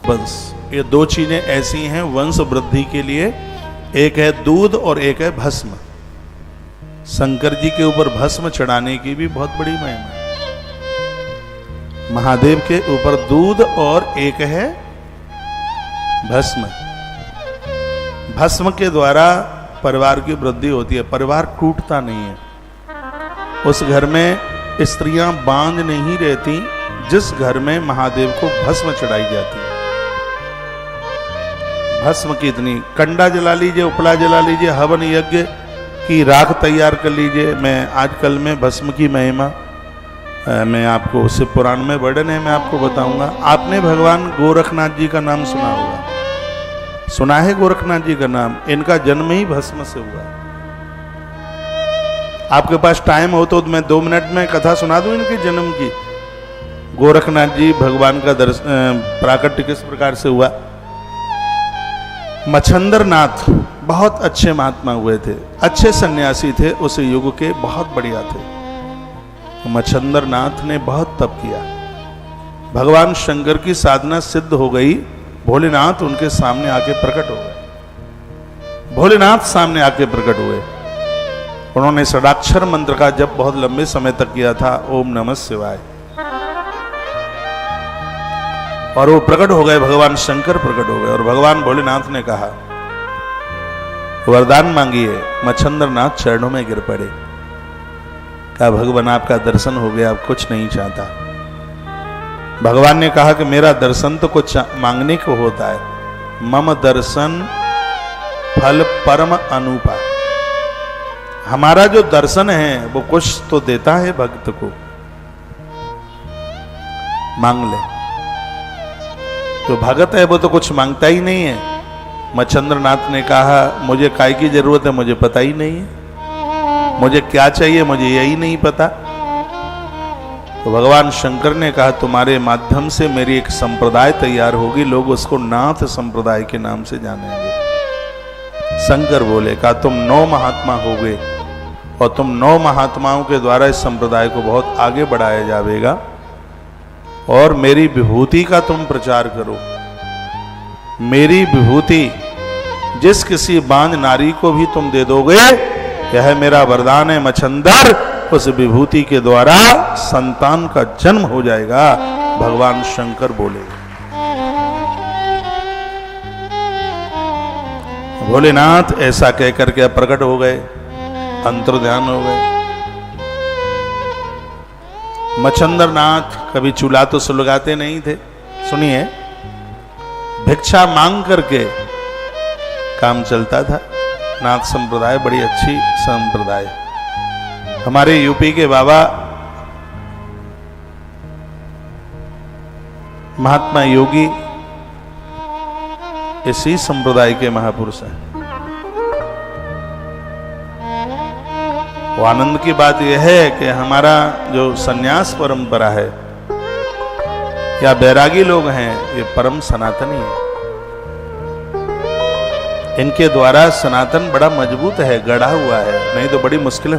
वंश, ये दो चीजें ऐसी हैं वंश वृद्धि के लिए, एक है दूध और एक है भस्म। शंकर जी के ऊपर भस्म चढ़ाने की भी बहुत बड़ी महिमा है। महादेव के ऊपर दूध और एक है भस्म। भस्म के द्वारा परिवार की वृद्धि होती है, परिवार टूटता नहीं है। उस घर में स्त्रियां बांझ नहीं रहती जिस घर में महादेव को भस्म चढ़ाई जाती है। भस्म की इतनी, कंडा जला लीजिए, उपला जला लीजिए, हवन यज्ञ की राख तैयार कर लीजिए। मैं आजकल में भस्म की महिमा मैं आपको शिव पुराण में वर्णन है, मैं आपको बताऊंगा। आपने भगवान गोरखनाथ जी का नाम सुना होगा, सुना है गोरखनाथ जी का नाम? इनका जन्म ही भस्म से हुआ। आपके पास टाइम हो तो मैं 2 मिनट में कथा सुना दूं इनके जन्म की। गोरखनाथ जी भगवान का प्राकट्य किस प्रकार से हुआ। मच्छंदर नाथ बहुत अच्छे महात्मा हुए थे, अच्छे सन्यासी थे, उस युग के बहुत बढ़िया थे। मच्छंदर नाथ ने बहुत तप किया, भगवान शंकर की साधना सिद्ध हो गई। भोलेनाथ उनके सामने आके प्रकट हो गए। भोलेनाथ सामने आके प्रकट हुए। उन्होंने षडाक्षर मंत्र का जप बहुत लंबे समय तक किया था, ओम नमः शिवाय, और वो प्रकट हो गए, भगवान शंकर प्रकट हो गए। और भगवान भोलेनाथ ने कहा वरदान मांगिए। मच्छंदर नाथ चरणों में गिर पड़े, कहा भगवान आपका दर्शन हो गया, अब कुछ नहीं चाहता। भगवान ने कहा कि मेरा दर्शन तो कुछ मांगने को होता है, मम दर्शन फल परम अनुपा। हमारा जो दर्शन है वो कुछ तो देता है भक्त को, मांग ले। जो भगत है वो तो कुछ मांगता ही नहीं है। मच्छंद्र नाथ ने कहा मुझे काय की जरूरत है, मुझे पता ही नहीं है, मुझे क्या चाहिए मुझे यही नहीं पता। तो भगवान शंकर ने कहा तुम्हारे माध्यम से मेरी एक संप्रदाय तैयार होगी, लोग उसको नाथ संप्रदाय के नाम से जानेंगे। शंकर बोले, कहा तुम 9 महात्मा होगे और तुम 9 महात्माओं के द्वारा इस संप्रदाय को बहुत आगे बढ़ाया जाएगा, और मेरी विभूति का तुम प्रचार करो। मेरी विभूति जिस किसी बांझ नारी को भी तुम दे दोगे, यह मेरा वरदान है मच्छंदर, उस विभूति के द्वारा संतान का जन्म हो जाएगा। भगवान शंकर बोले। भोलेनाथ ऐसा कहकर के प्रकट हो गए, अंतर्ध्यान हो गए। मच्छंदर नाथ कभी चूल्हा तो सुलगाते नहीं थे। सुनिए, भिक्षा मांग करके काम चलता था। नाथ संप्रदाय बड़ी अच्छी संप्रदाय। हमारे यूपी के बाबा महात्मा योगी इसी संप्रदाय के महापुरुष हैं। वो आनंद की बात यह है कि हमारा जो सन्यास परंपरा है या बैरागी लोग हैं, ये परम सनातनी है। इनके द्वारा सनातन बड़ा मजबूत है, गढ़ा हुआ है, नहीं तो बड़ी मुश्किल